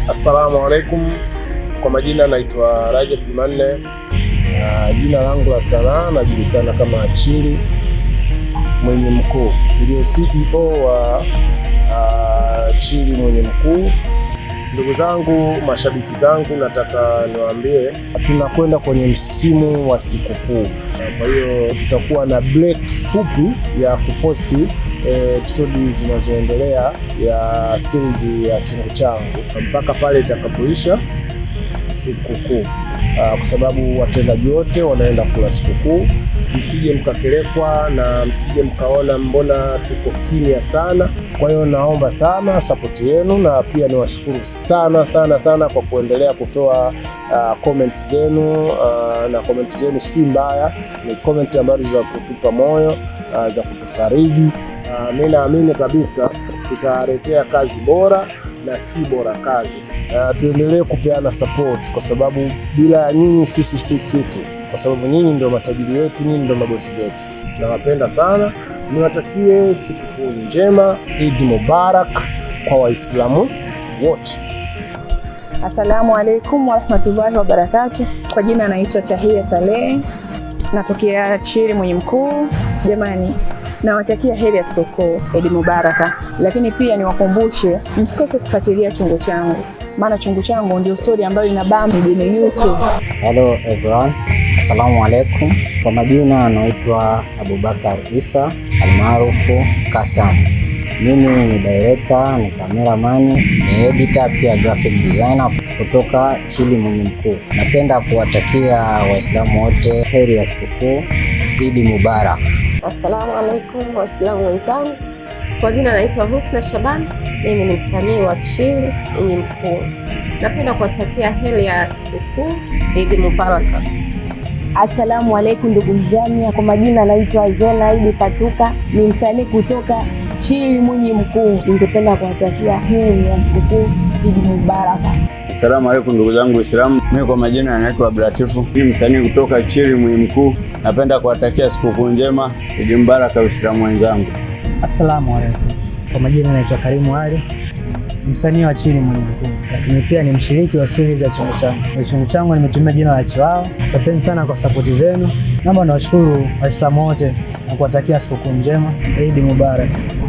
Assalamu alaikum. Kwa majina naitwa Rajab Jumanne. Jina langu la sanaa najulikana kama Chili Mwenye Mkuu. Ndio CEO wa Chili Mwenye Mkuu. Ndugu zangu, mashabiki zangu, nataka niwaambie tunakwenda kwenye msimu wa sikukuu. Kwa hiyo tutakuwa na break fupi ya kuposti episodi zinazoendelea ya series ya Chungu Changu mpaka pale itakapoisha sikukuu, kwa sababu watendaji wote wanaenda kula sikukuu. Msije mkakelekwa na msije mkaona mbona tuko kimya sana. Kwa hiyo naomba sana support yenu, na pia niwashukuru sana kwa kuendelea kutoa comment zenu, na comment zenu si mbaya, ni comment ambazo za kutupa moyo, za kutufariji. Mimi naamini kabisa tutaletea kazi bora na si bora kazi. Tuendelee kupeana support, kwa sababu bila nyinyi sisi si kitu, kwa sababu nyinyi ndio matajiri wetu, nyinyi ndio mabosi zetu. Nawapenda sana, niwatakie sikukuu njema, Eid Mubarak kwa Waislamu wote. Assalamu alaikum warahmatullahi wabarakatuh. Kwa jina naitwa Tahia Saleh, natokea Chili Mwenye Mkuu. Jamani, nawatakia heri ya sikukuu Eid Mubaraka, lakini pia niwakumbushe msikose kufuatilia Chungu Changu, maana Chungu Changu ndio story ambayo inabamba kwenye YouTube. Hello everyone. Assalamu alaikum. Kwa majina naitwa Abubakar Isa almaarufu Kasam. Mimi ni director, ni cameraman, ni editor, pia graphic designer kutoka Chili Mwenye Mkuu. Napenda kuwatakia Waislamu wote heri ya sikukuu Eid Mubarak. Assalamu alaikum Waislamu wenzangu. Kwa jina naitwa Husna Shaban. Mimi ni msanii wa Chili Mwenye Mkuu. Napenda kuwatakia heri ya sikukuu Eid Mubarak. Assalamu alaikum ndugu mjamii. Kwa majina naitwa Zena Idi Patuka, ni msanii kutoka Chili Mwenye Mkuu. Ningependa kuwatakia heri ya sikukuu Eid Mubarak. Assalamu alaikum ndugu zangu Waislamu. Mimi kwa majina naitwa Ablatifu, ni msanii kutoka Chili Mwenye Mkuu. Napenda kuwatakia sikukuu njema Eid Mubarak Waislamu wenzangu. Assalamu alaikum. Kwa majina naitwa Karimu Ali, msanii wa Chili Mwenye Mkuu, lakini pia ni mshiriki wa series ya Chungu Changu. Chungu Changu nimetumia jina la Chiwao. Asanteni sana kwa support zenu. Naomba niwashukuru Waislamu wote na kuwatakia sikukuu njema Eid Mubarak.